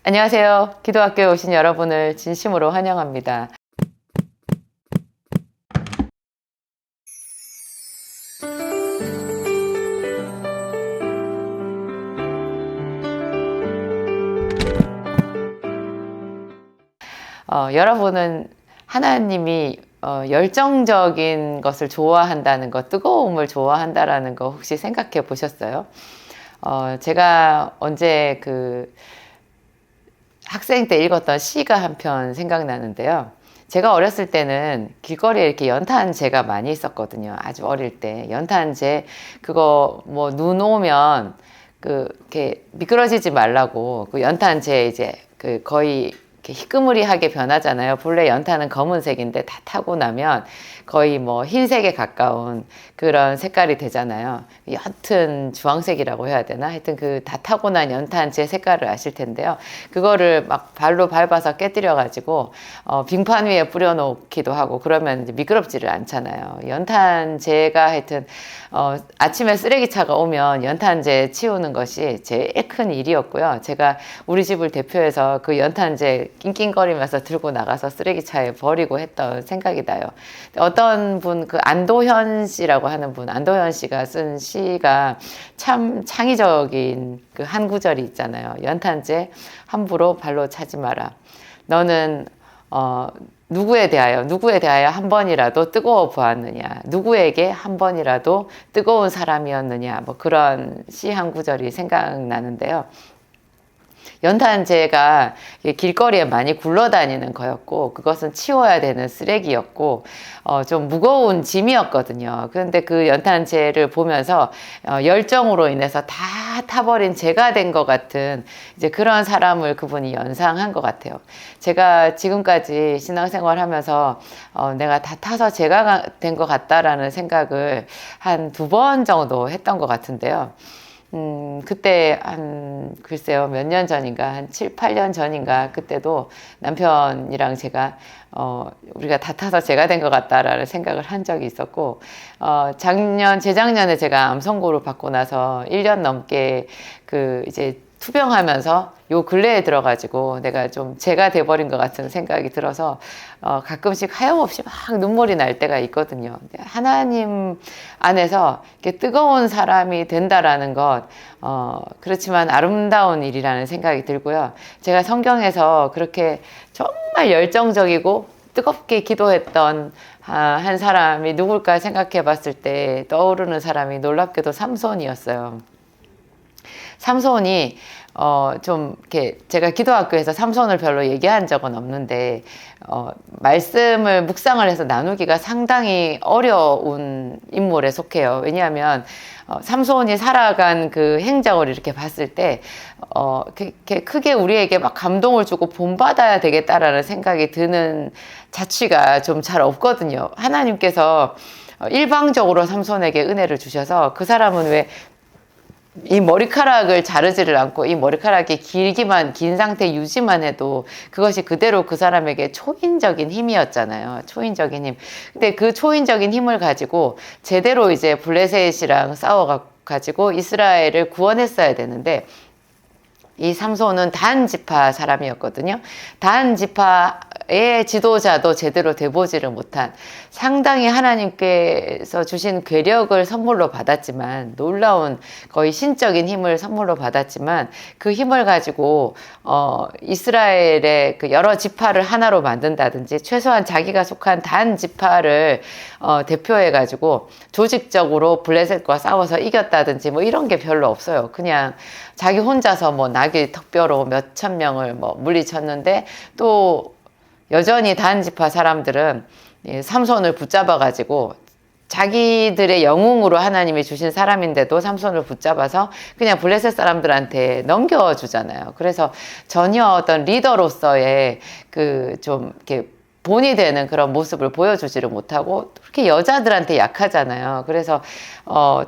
안녕하세요. 기도학교에 오신 여러분을 진심으로 환영합니다. 여러분은 하나님이 열정적인 것을 좋아한다는 것, 뜨거움을 좋아한다라는 거 혹시 생각해 보셨어요? 제가 언제 학생 때 읽었던 시가 한 편 생각나는데요. 제가 어렸을 때는 길거리에 이렇게 연탄재가 많이 있었거든요. 아주 어릴 때. 연탄재, 그거 뭐 눈 오면 이렇게 미끄러지지 말라고 그 연탄재 이제 거의 이렇게 희끄무리하게 변하잖아요. 본래 연탄은 검은색인데 다 타고 나면 거의 뭐 흰색에 가까운 그런 색깔이 되잖아요. 옅은 주황색이라고 해야 되나? 하여튼 다 타고 난 연탄재 색깔을 아실 텐데요. 그거를 막 발로 밟아서 깨뜨려가지고 빙판 위에 뿌려놓기도 하고 그러면 이제 미끄럽지를 않잖아요. 연탄재가 하여튼 아침에 쓰레기차가 오면 연탄재 치우는 것이 제일 큰 일이었고요. 제가 우리 집을 대표해서 그 연탄재 낑낑거리면서 들고 나가서 쓰레기차에 버리고 했던 생각이 나요. 어떤 분, 안도현 씨라고 하는 분, 안도현 씨가 쓴 시가 참 창의적인 한 구절이 있잖아요. 연탄재 함부로 발로 차지 마라. 너는 누구에 대하여 한 번이라도 뜨거워 보았느냐? 누구에게 한 번이라도 뜨거운 사람이었느냐? 뭐 그런 시 한 구절이 생각나는데요. 연탄재가 길거리에 많이 굴러다니는 거였고 그것은 치워야 되는 쓰레기였고 좀 무거운 짐이었거든요. 그런데 그 연탄재를 보면서 열정으로 인해서 다 타버린 재가 된 것 같은 이제 그런 사람을 그분이 연상한 것 같아요. 제가 지금까지 신앙생활 하면서 내가 다 타서 재가 된 것 같다라는 생각을 한 2번 정도 했던 것 같은데요. 그때 글쎄요, 몇 년 전인가, 한 7, 8년 전인가, 그때도 남편이랑 제가, 우리가 다 타서 재가 된 것 같다라는 생각을 한 적이 있었고, 재작년에 제가 암 선고를 받고 나서 1년 넘게 이제 투병하면서 요 근래에 들어가지고 내가 좀 재가 돼버린 것 같은 생각이 들어서 가끔씩 하염없이 막 눈물이 날 때가 있거든요. 하나님 안에서 이렇게 뜨거운 사람이 된다라는 것, 그렇지만 아름다운 일이라는 생각이 들고요. 제가 성경에서 그렇게 정말 열정적이고 뜨겁게 기도했던 한 사람이 누굴까 생각해 봤을 때 떠오르는 사람이 놀랍게도 삼손이었어요. 삼손이 좀 이렇게 제가 기도학교에서 삼손을 별로 얘기한 적은 없는데 말씀을 묵상을 해서 나누기가 상당히 어려운 인물에 속해요. 왜냐하면 삼손이 살아간 그 행적을 이렇게 봤을 때 크게 우리에게 막 감동을 주고 본받아야 되겠다라는 생각이 드는 자취가 좀 잘 없거든요. 하나님께서 일방적으로 삼손에게 은혜를 주셔서 그 사람은 왜 이 머리카락을 자르지를 않고 이 머리카락이 긴 상태 유지만 해도 그것이 그대로 그 사람에게 초인적인 힘이었잖아요. 초인적인 힘. 근데 그 초인적인 힘을 가지고 제대로 이제 블레셋이랑 싸워가지고 이스라엘을 구원했어야 되는데 이 삼손은 단 지파 사람이었거든요. 단 지파의 지도자도 제대로 돼보지를 못한 상당히 하나님께서 주신 괴력을 선물로 받았지만 놀라운 거의 신적인 힘을 선물로 받았지만 그 힘을 가지고 이스라엘의 여러 지파를 하나로 만든다든지 최소한 자기가 속한 단 지파를 대표해가지고 조직적으로 블레셋과 싸워서 이겼다든지 뭐 이런 게 별로 없어요. 그냥 자기 혼자서 뭐 나귀 턱뼈로 몇천 명을 뭐 물리쳤는데 또 여전히 단 지파 사람들은 삼손을 붙잡아 가지고 자기들의 영웅으로 하나님이 주신 사람인데도 삼손을 붙잡아서 그냥 블레셋 사람들한테 넘겨주잖아요. 그래서 전혀 어떤 리더로서의 좀 이렇게 본이 되는 그런 모습을 보여주지를 못하고 그렇게 여자들한테 약하잖아요. 그래서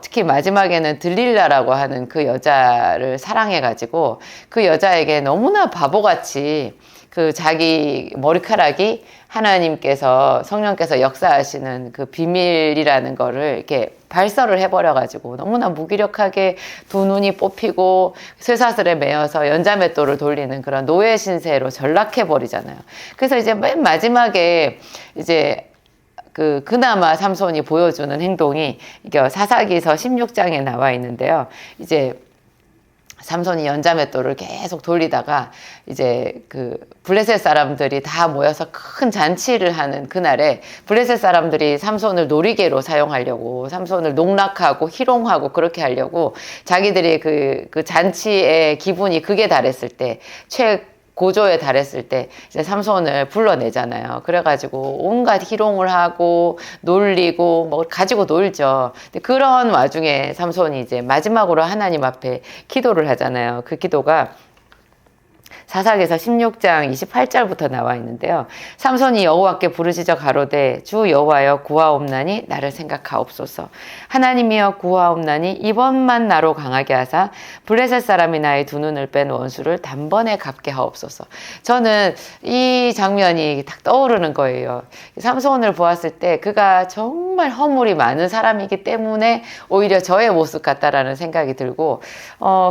특히 마지막에는 들릴라라고 하는 그 여자를 사랑해가지고 그 여자에게 너무나 바보같이 그 자기 머리카락이 하나님께서 성령께서 역사하시는 그 비밀이라는 거를 이렇게 발설을 해버려가지고 너무나 무기력하게 두 눈이 뽑히고 쇠사슬에 매여서 연자맷돌을 돌리는 그런 노예 신세로 전락해버리잖아요. 그래서 이제 맨 마지막에 이제 그나마 삼손이 보여주는 행동이 이게 사사기서 16장에 나와 있는데요. 이제 삼손이 연자맷돌을 계속 돌리다가 이제 블레셋 사람들이 다 모여서 큰 잔치를 하는 그날에 블레셋 사람들이 삼손을 놀이개로 사용하려고 삼손을 농락하고 희롱하고 그렇게 하려고 자기들이 그 잔치의 기분이 극에 달했을 때 고조에 달했을 때 이제 삼손을 불러내잖아요. 그래가지고 온갖 희롱을 하고 놀리고 뭐 가지고 놀죠. 근데 그런 와중에 삼손이 이제 마지막으로 하나님 앞에 기도를 하잖아요. 그 기도가 사사기서 16장 28절부터 나와 있는데요. 삼손이 여호와께 부르짖어 가로되 주 여호와여 구하옵나니 나를 생각하옵소서. 하나님이여 구하옵나니 이번만 나로 강하게 하사 블레셋 사람이 나의 두 눈을 뺀 원수를 단번에 갚게 하옵소서. 저는 이 장면이 딱 떠오르는 거예요. 삼손을 보았을 때 그가 정말 허물이 많은 사람이기 때문에 오히려 저의 모습 같다라는 생각이 들고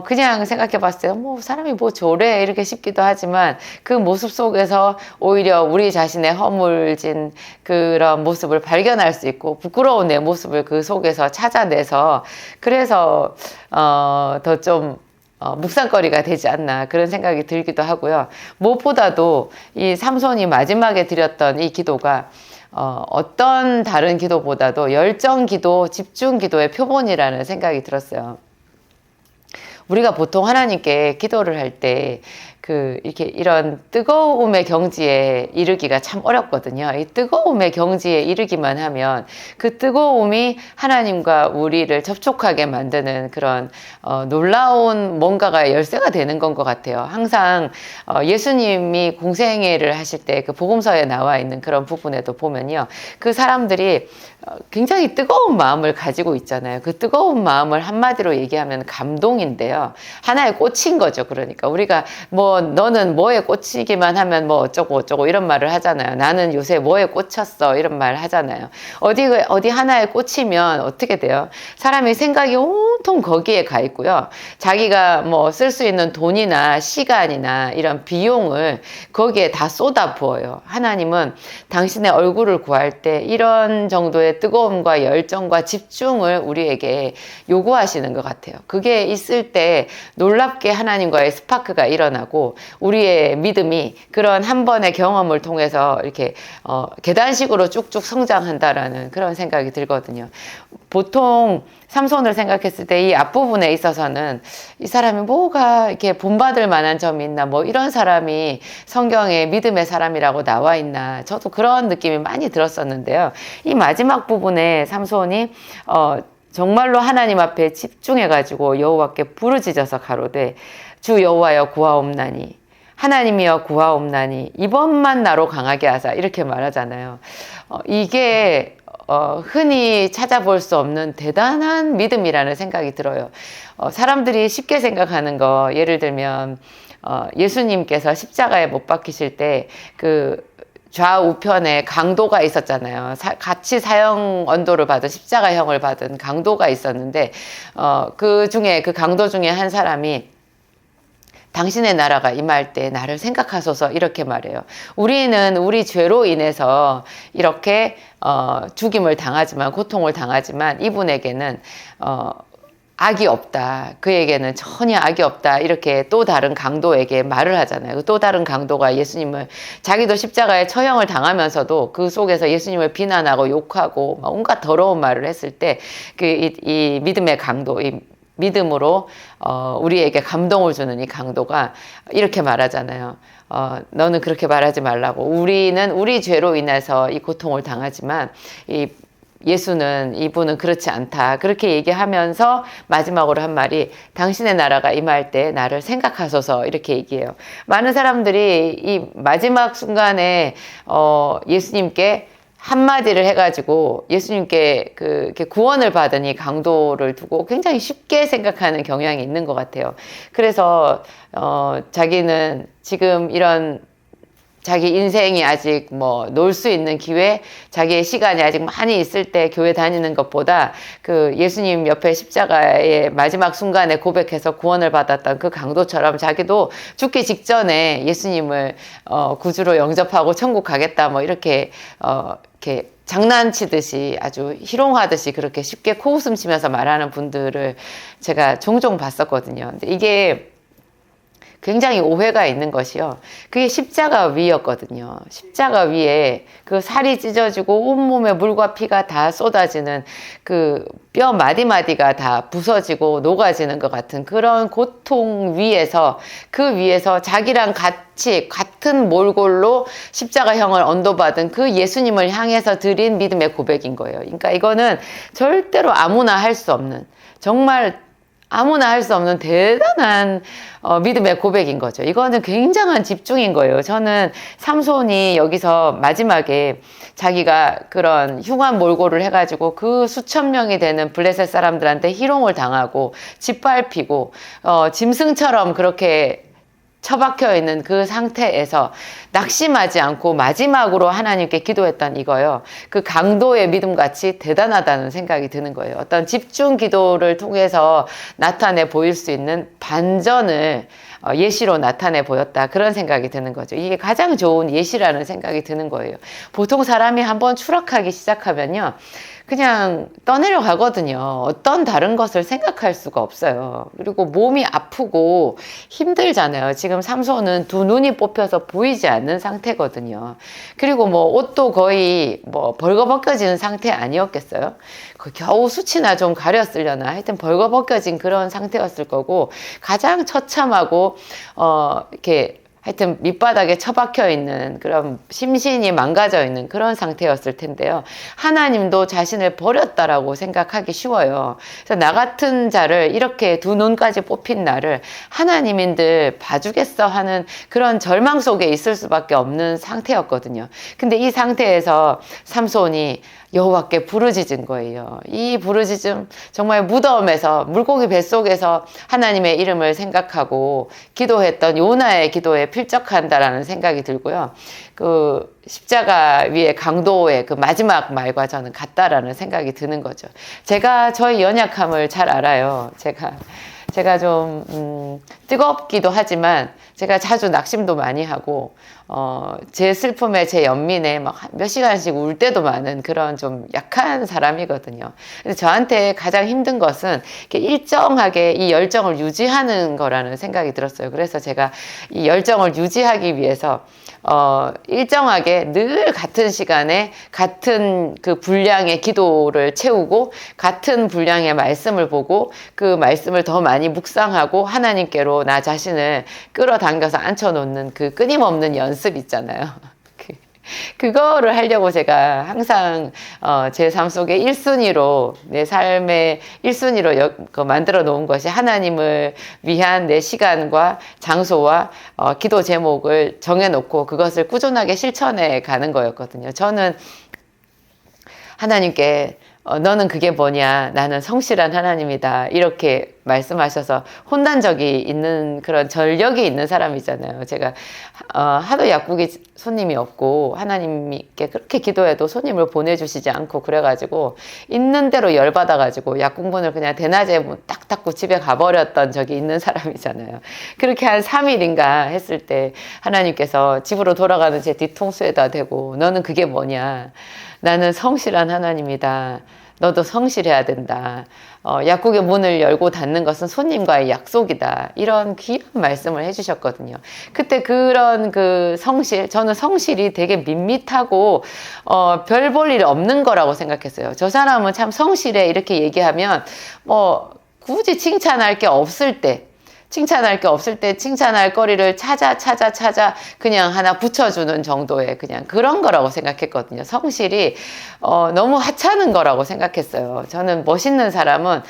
그냥 생각해 봤을 때 뭐 사람이 뭐 저래 이렇게 싶기도 하지만 그 모습 속에서 오히려 우리 자신의 허물진 그런 모습을 발견할 수 있고 부끄러운 내 모습을 그 속에서 찾아내서 그래서 더 좀 묵상거리가 되지 않나 그런 생각이 들기도 하고요. 무엇보다도 이 삼손이 마지막에 드렸던 이 기도가 어떤 다른 기도보다도 열정 기도, 집중 기도의 표본이라는 생각이 들었어요. 우리가 보통 하나님께 기도를 할 때 이렇게 이런 뜨거움의 경지에 이르기가 참 어렵거든요. 이 뜨거움의 경지에 이르기만 하면 그 뜨거움이 하나님과 우리를 접촉하게 만드는 그런 놀라운 뭔가가 열쇠가 되는 건 것 같아요. 항상 예수님이 공생애를 하실 때 그 복음서에 나와 있는 그런 부분에도 보면요. 그 사람들이 굉장히 뜨거운 마음을 가지고 있잖아요. 그 뜨거운 마음을 한마디로 얘기하면 감동인데요. 하나에 꽂힌 거죠. 그러니까 우리가 뭐 너는 뭐에 꽂히기만 하면 뭐 어쩌고 이런 말을 하잖아요. 나는 요새 뭐에 꽂혔어 이런 말 하잖아요. 어디 하나에 꽂히면 어떻게 돼요? 사람의 생각이 온통 거기에 가 있고요. 자기가 뭐 쓸 수 있는 돈이나 시간이나 이런 비용을 거기에 다 쏟아 부어요. 하나님은 당신의 얼굴을 구할 때 이런 정도의 뜨거움과 열정과 집중을 우리에게 요구하시는 것 같아요. 그게 있을 때 놀랍게 하나님과의 스파크가 일어나고 우리의 믿음이 그런 한 번의 경험을 통해서 이렇게 계단식으로 쭉쭉 성장한다라는 그런 생각이 들거든요. 보통 삼손을 생각했을 때 이 앞부분에 있어서는 이 사람이 뭐가 이렇게 본받을 만한 점이 있나 뭐 이런 사람이 성경에 믿음의 사람이라고 나와 있나 저도 그런 느낌이 많이 들었었는데요. 이 마지막 부분에 삼손이 정말로 하나님 앞에 집중해가지고 여호와께 부르짖어서 가로되 주 여호와여 구하옵나니 하나님이여 구하옵나니 이번만 나로 강하게 하사 이렇게 말하잖아요. 이게 흔히 찾아볼 수 없는 대단한 믿음이라는 생각이 들어요. 사람들이 쉽게 생각하는 거 예를 들면 예수님께서 십자가에 못 박히실 때 좌우편에 강도가 있었잖아요. 같이 사형 언도를 받은 십자가형을 받은 강도가 있었는데 그 강도 중에 한 사람이 당신의 나라가 임할 때 나를 생각하소서 이렇게 말해요. 우리는 우리 죄로 인해서 이렇게 죽임을 당하지만 고통을 당하지만 이분에게는 악이 없다. 그에게는 전혀 악이 없다. 이렇게 또 다른 강도에게 말을 하잖아요. 또 다른 강도가 예수님을 자기도 십자가에 처형을 당하면서도 그 속에서 예수님을 비난하고 욕하고 온갖 더러운 말을 했을 때 이 믿음의 강도, 이 믿음으로 우리에게 감동을 주는 이 강도가 이렇게 말하잖아요. 너는 그렇게 말하지 말라고. 우리는 우리 죄로 인해서 이 고통을 당하지만 이분은 그렇지 않다. 그렇게 얘기하면서 마지막으로 한 말이 당신의 나라가 임할 때 나를 생각하소서 이렇게 얘기해요. 많은 사람들이 이 마지막 순간에 예수님께 한마디를 해가지고 예수님께 이렇게 구원을 받은 이 강도를 두고 굉장히 쉽게 생각하는 경향이 있는 것 같아요. 그래서 자기는 지금 이런 자기 인생이 아직 뭐 놀 수 있는 기회, 자기의 시간이 아직 많이 있을 때 교회 다니는 것보다 그 예수님 옆에 십자가의 마지막 순간에 고백해서 구원을 받았던 그 강도처럼 자기도 죽기 직전에 예수님을 구주로 영접하고 천국 가겠다 뭐 이렇게 이렇게 장난치듯이 아주 희롱하듯이 그렇게 쉽게 코웃음 치면서 말하는 분들을 제가 종종 봤었거든요. 근데 이게 굉장히 오해가 있는 것이요. 그게 십자가 위였거든요. 십자가 위에 그 살이 찢어지고 온몸에 물과 피가 다 쏟아지는 그 뼈 마디마디가 다 부서지고 녹아지는 것 같은 그런 고통 위에서 그 위에서 자기랑 같은 몰골로 십자가형을 언도받은 그 예수님을 향해서 드린 믿음의 고백인 거예요. 그러니까 이거는 절대로 아무나 할 수 없는 정말 아무나 할 수 없는 대단한 믿음의 고백인 거죠. 이거는 굉장한 집중인 거예요. 저는 삼손이 여기서 마지막에 자기가 그런 흉한 몰골을 해가지고 그 수천 명이 되는 블레셋 사람들한테 희롱을 당하고 짓밟히고 짐승처럼 그렇게 처박혀 있는 그 상태에서 낙심하지 않고 마지막으로 하나님께 기도했던 이거요. 그 강도의 믿음같이 대단하다는 생각이 드는 거예요. 어떤 집중 기도를 통해서 나타내 보일 수 있는 반전을 예시로 나타내 보였다. 그런 생각이 드는 거죠. 이게 가장 좋은 예시라는 생각이 드는 거예요. 보통 사람이 한번 추락하기 시작하면요. 그냥 떠내려 가거든요. 어떤 다른 것을 생각할 수가 없어요. 그리고 몸이 아프고 힘들잖아요. 지금 삼손은 두 눈이 뽑혀서 보이지 않는 상태거든요. 그리고 뭐 옷도 거의 뭐 벌거벗겨지는 상태 아니었겠어요? 그 겨우 수치나 좀 가렸으려나 하여튼 벌거벗겨진 그런 상태였을 거고 가장 처참하고 이렇게 하여튼 밑바닥에 처박혀 있는 그런 심신이 망가져 있는 그런 상태였을 텐데요. 하나님도 자신을 버렸다라고 생각하기 쉬워요. 그래서 나 같은 자를 이렇게 두 눈까지 뽑힌 나를 하나님인들 봐주겠어 하는 그런 절망 속에 있을 수밖에 없는 상태였거든요. 근데 이 상태에서 삼손이 여호와께 부르짖은 거예요. 이 부르짖음 정말 무덤에서 물고기 뱃속에서 하나님의 이름을 생각하고 기도했던 요나의 기도에 필적한다라는 생각이 들고요. 그 십자가 위에 강도의 그 마지막 말과 저는 같다라는 생각이 드는 거죠. 제가 저의 연약함을 잘 알아요. 제가 좀 뜨겁기도 하지만 제가 자주 낙심도 많이 하고 제 슬픔에 제 연민에 막 몇 시간씩 울 때도 많은 그런 좀 약한 사람이거든요. 근데 저한테 가장 힘든 것은 이렇게 일정하게 이 열정을 유지하는 거라는 생각이 들었어요. 그래서 제가 이 열정을 유지하기 위해서 일정하게 늘 같은 시간에 같은 그 분량의 기도를 채우고 같은 분량의 말씀을 보고 그 말씀을 더 많이 묵상하고 하나님께로 나 자신을 끌어당겨서 앉혀놓는 그 끊임없는 연습 있잖아요. 그거를 하려고 제가 항상 제 삶 속에 1순위로 내 삶의 1순위로 만들어 놓은 것이 하나님을 위한 내 시간과 장소와 기도 제목을 정해놓고 그것을 꾸준하게 실천해 가는 거였거든요. 저는 하나님께 너는 그게 뭐냐? 나는 성실한 하나님이다. 이렇게 말씀하셔서 혼난 적이 있는 그런 전력이 있는 사람이잖아요. 제가 하도 약국에 손님이 없고 하나님께 그렇게 기도해도 손님을 보내주시지 않고 그래가지고 있는 대로 열받아가지고 약국문을 그냥 대낮에 문 딱 닫고 집에 가버렸던 적이 있는 사람이잖아요. 그렇게 한 3일인가 했을 때 하나님께서 집으로 돌아가는 제 뒤통수에다 대고 너는 그게 뭐냐? 나는 성실한 하나님이다. 너도 성실해야 된다. 약국의 문을 열고 닫는 것은 손님과의 약속이다. 이런 귀한 말씀을 해주셨거든요. 그때 그런 그 성실, 저는 성실이 되게 밋밋하고 별 볼 일 없는 거라고 생각했어요. 저 사람은 참 성실해 이렇게 얘기하면 굳이 칭찬할 게 없을 때 칭찬할 거리를 찾아 그냥 하나 붙여주는 정도의 그냥 그런 거라고 생각했거든요. 성실이 너무 하찮은 거라고 생각했어요. 저는 멋있는 사람은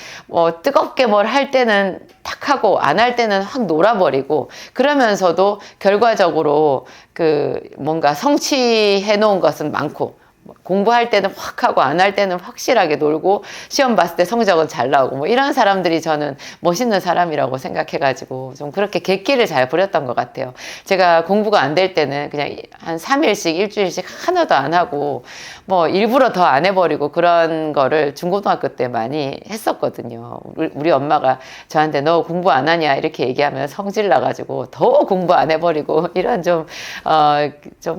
뜨겁게 뭘 할 때는 탁 하고 안 할 때는 확 놀아버리고 그러면서도 결과적으로 그 뭔가 성취해 놓은 것은 많고 공부할 때는 확 하고 안 할 때는 확실하게 놀고 시험 봤을 때 성적은 잘 나오고 뭐 이런 사람들이 저는 멋있는 사람이라고 생각해가지고 좀 그렇게 객기를 잘 부렸던 것 같아요. 제가 공부가 안 될 때는 그냥 한 3일씩 일주일씩 하나도 안 하고 뭐 일부러 더 안 해버리고 그런 거를 중고등학교 때 많이 했었거든요. 우리 엄마가 저한테 너 공부 안 하냐 이렇게 얘기하면 성질 나가지고 더 공부 안 해버리고 이런 좀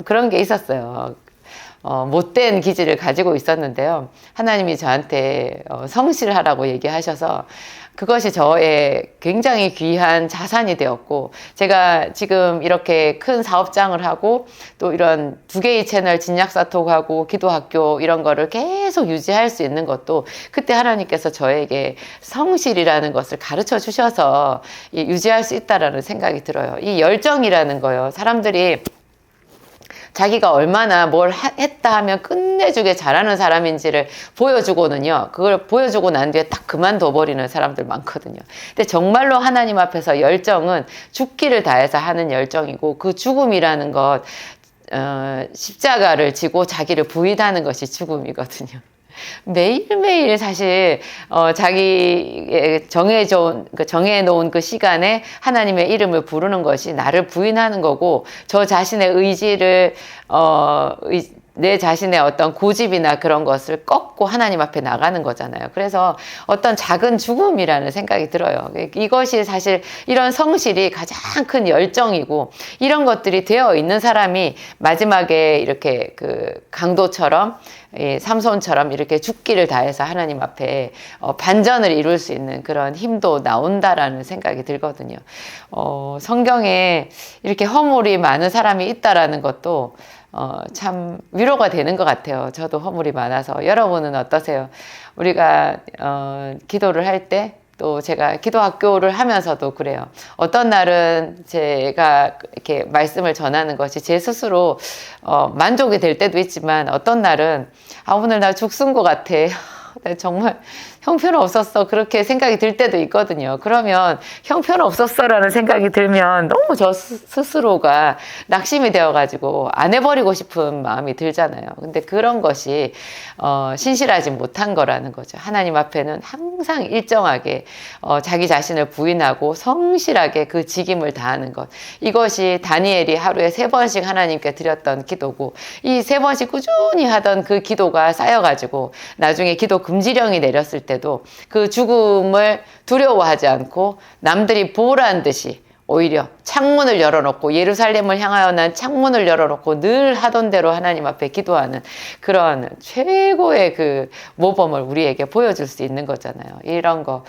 그런 게 있었어요. 못된 기질을 가지고 있었는데요. 하나님이 저한테 성실하라고 얘기하셔서 그것이 저의 굉장히 귀한 자산이 되었고, 제가 지금 이렇게 큰 사업장을 하고 또 이런 2개의 채널 진약사톡하고 기도학교 이런 거를 계속 유지할 수 있는 것도 그때 하나님께서 저에게 성실이라는 것을 가르쳐 주셔서 유지할 수 있다라는 생각이 들어요. 이 열정이라는 거요. 사람들이 자기가 얼마나 뭘 했다 하면 끝내주게 잘하는 사람인지를 보여주고는요, 그걸 보여주고 난 뒤에 딱 그만둬 버리는 사람들 많거든요. 근데 정말로 하나님 앞에서 열정은 죽기를 다해서 하는 열정이고, 그 죽음이라는 것, 십자가를 지고 자기를 부인하는 것이 죽음이거든요. 매일매일 사실 자기 정해놓은 그 시간에 하나님의 이름을 부르는 것이 나를 부인하는 거고, 저 자신의 의지를 내 자신의 어떤 고집이나 그런 것을 꺾고 하나님 앞에 나가는 거잖아요. 그래서 어떤 작은 죽음이라는 생각이 들어요. 이것이 사실 이런 성실이 가장 큰 열정이고, 이런 것들이 되어 있는 사람이 마지막에 이렇게 그 강도처럼, 삼손처럼 이렇게 죽기를 다해서 하나님 앞에 반전을 이룰 수 있는 그런 힘도 나온다라는 생각이 들거든요. 성경에 이렇게 허물이 많은 사람이 있다라는 것도 참 위로가 되는 것 같아요. 저도 허물이 많아서. 여러분은 어떠세요? 우리가 기도를 할 때, 또 제가 기도학교를 하면서도 그래요. 어떤 날은 제가 이렇게 말씀을 전하는 것이 제 스스로 만족이 될 때도 있지만, 어떤 날은 오늘 나 죽순 것 같아. 정말 형편없었어, 그렇게 생각이 들 때도 있거든요. 그러면 형편없었어라는 생각이 들면 너무 저 스스로가 낙심이 되어가지고 안 해버리고 싶은 마음이 들잖아요. 근데 그런 것이 신실하지 못한 거라는 거죠. 하나님 앞에는 항상 일정하게 자기 자신을 부인하고 성실하게 그 직임을 다하는 것, 이것이 다니엘이 하루에 3번씩 하나님께 드렸던 기도고, 이 3번씩 꾸준히 하던 그 기도가 쌓여가지고 나중에 기도 금지령이 내렸을 때도 그 죽음을 두려워하지 않고 남들이 보란 듯이 오히려 창문을 열어놓고, 예루살렘을 향하여 난 창문을 열어놓고 늘 하던 대로 하나님 앞에 기도하는 그런 최고의 그 모범을 우리에게 보여줄 수 있는 거잖아요. 이런 거.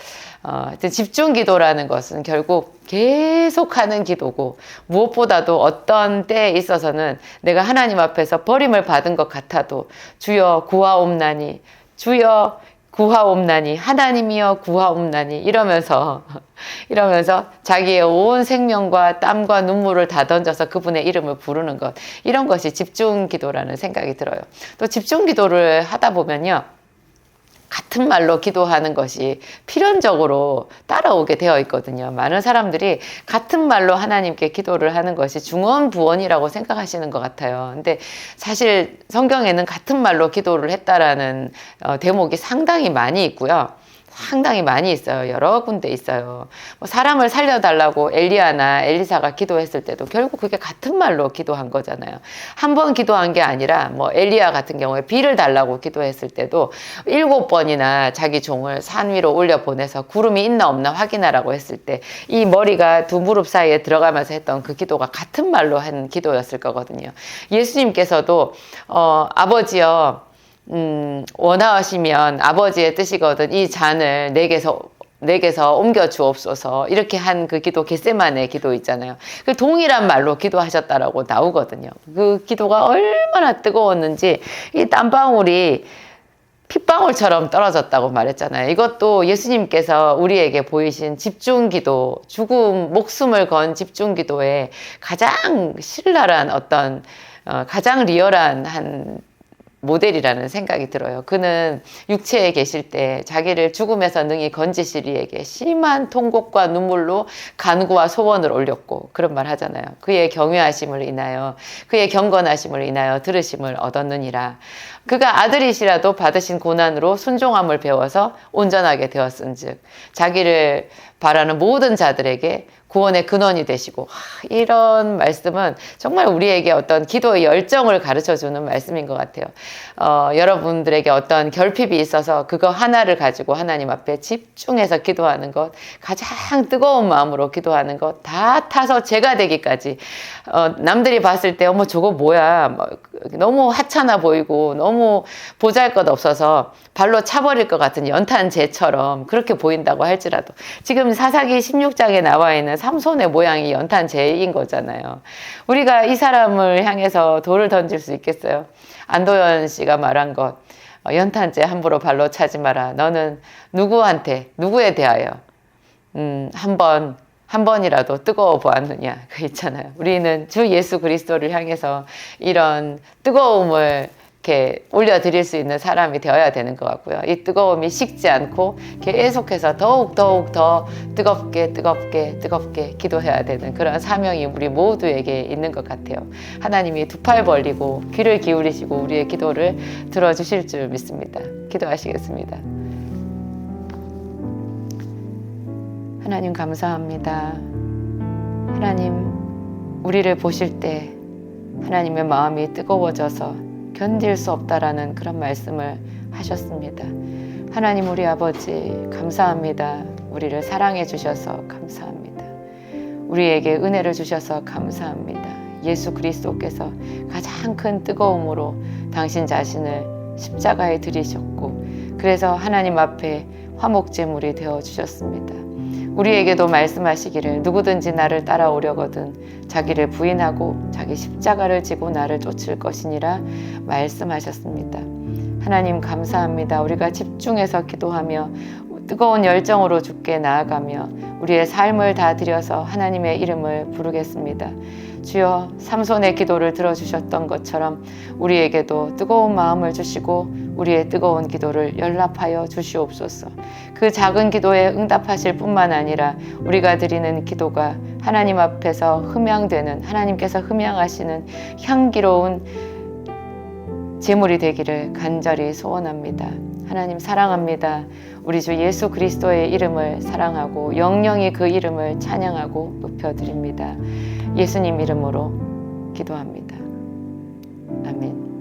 집중 기도라는 것은 결국 계속하는 기도고, 무엇보다도 어떤 때에 있어서는 내가 하나님 앞에서 버림을 받은 것 같아도 주여 구하옵나니, 주여 구하옵나니, 하나님이여 구하옵나니 이러면서 자기의 온 생명과 땀과 눈물을 다 던져서 그분의 이름을 부르는 것, 이런 것이 집중 기도라는 생각이 들어요. 또 집중 기도를 하다 보면요, 같은 말로 기도하는 것이 필연적으로 따라오게 되어 있거든요. 많은 사람들이 같은 말로 하나님께 기도를 하는 것이 중언부언이라고 생각하시는 것 같아요. 근데 사실 성경에는 같은 말로 기도를 했다라는 대목이 상당히 많이 있고요. 상당히 많이 있어요. 여러 군데 있어요. 사람을 살려달라고 엘리야나 엘리사가 기도했을 때도 결국 그게 같은 말로 기도한 거잖아요. 한 번 기도한 게 아니라, 엘리야 같은 경우에 비를 달라고 기도했을 때도 7번이나 자기 종을 산 위로 올려 보내서 구름이 있나 없나 확인하라고 했을 때 이 머리가 두 무릎 사이에 들어가면서 했던 그 기도가 같은 말로 한 기도였을 거거든요. 예수님께서도 아버지여, 원하시면 아버지의 뜻이거든 이 잔을 내게서 옮겨 주옵소서, 이렇게 한 그 기도, 겟세마네 기도 있잖아요. 그 동일한 말로 기도하셨다라고 나오거든요. 그 기도가 얼마나 뜨거웠는지 이 땀방울이 핏방울처럼 떨어졌다고 말했잖아요. 이것도 예수님께서 우리에게 보이신 집중기도, 목숨을 건 집중기도의 가장 신랄한 가장 리얼한 한 모델이라는 생각이 들어요. 그는 육체에 계실 때 자기를 죽음에서 능히 건지시리에게 심한 통곡과 눈물로 간구와 소원을 올렸고 그런 말 하잖아요. 그의 경외하심을 인하여 그의 경건하심을 인하여 들으심을 얻었느니라. 그가 아들이시라도 받으신 고난으로 순종함을 배워서 온전하게 되었은즉 자기를 바라는 모든 자들에게 구원의 근원이 되시고, 이런 말씀은 정말 우리에게 어떤 기도의 열정을 가르쳐주는 말씀인 것 같아요. 여러분들에게 어떤 결핍이 있어서 그거 하나를 가지고 하나님 앞에 집중해서 기도하는 것, 가장 뜨거운 마음으로 기도하는 것, 다 타서 죄가 되기까지, 남들이 봤을 때 어머 저거 뭐야, 너무 하찮아 보이고 너무 보잘것없어서 발로 차버릴 것 같은 연탄 재처럼 그렇게 보인다고 할지라도, 지금 사사기 16장에 나와 있는 삼손의 모양이 연탄 재인 거잖아요. 우리가 이 사람을 향해서 돌을 던질 수 있겠어요? 안도연 씨가 말한 것, 연탄재 함부로 발로 차지 마라. 너는 누구에 대하여 한 번이라도 뜨거워 보았느냐. 그 있잖아요. 우리는 주 예수 그리스도를 향해서 이런 뜨거움을 이렇게 올려드릴 수 있는 사람이 되어야 되는 것 같고요. 이 뜨거움이 식지 않고 계속해서 더욱 더 뜨겁게 기도해야 되는 그런 사명이 우리 모두에게 있는 것 같아요. 하나님이 두 팔 벌리고 귀를 기울이시고 우리의 기도를 들어주실 줄 믿습니다. 기도하시겠습니다. 하나님 감사합니다. 하나님, 우리를 보실 때 하나님의 마음이 뜨거워져서 견딜 수 없다라는 그런 말씀을 하셨습니다. 하나님, 우리 아버지 감사합니다. 우리를 사랑해 주셔서 감사합니다. 우리에게 은혜를 주셔서 감사합니다. 예수 그리스도께서 가장 큰 뜨거움으로 당신 자신을 십자가에 들이셨고, 그래서 하나님 앞에 화목제물이 되어 주셨습니다. 우리에게도 말씀하시기를 누구든지 나를 따라오려거든 자기를 부인하고 자기 십자가를 지고 나를 쫓을 것이니라 말씀하셨습니다. 하나님 감사합니다. 우리가 집중해서 기도하며 뜨거운 열정으로 주께 나아가며 우리의 삶을 다 드려서 하나님의 이름을 부르겠습니다. 주여, 삼손의 기도를 들어주셨던 것처럼 우리에게도 뜨거운 마음을 주시고 우리의 뜨거운 기도를 연락하여 주시옵소서. 그 작은 기도에 응답하실 뿐만 아니라 우리가 드리는 기도가 하나님 앞에서 흠양되는, 하나님께서 흠양하시는 향기로운 제물이 되기를 간절히 소원합니다. 하나님 사랑합니다. 우리 주 예수 그리스도의 이름을 사랑하고 영영이 그 이름을 찬양하고 높여드립니다. 예수님 이름으로 기도합니다. 아멘.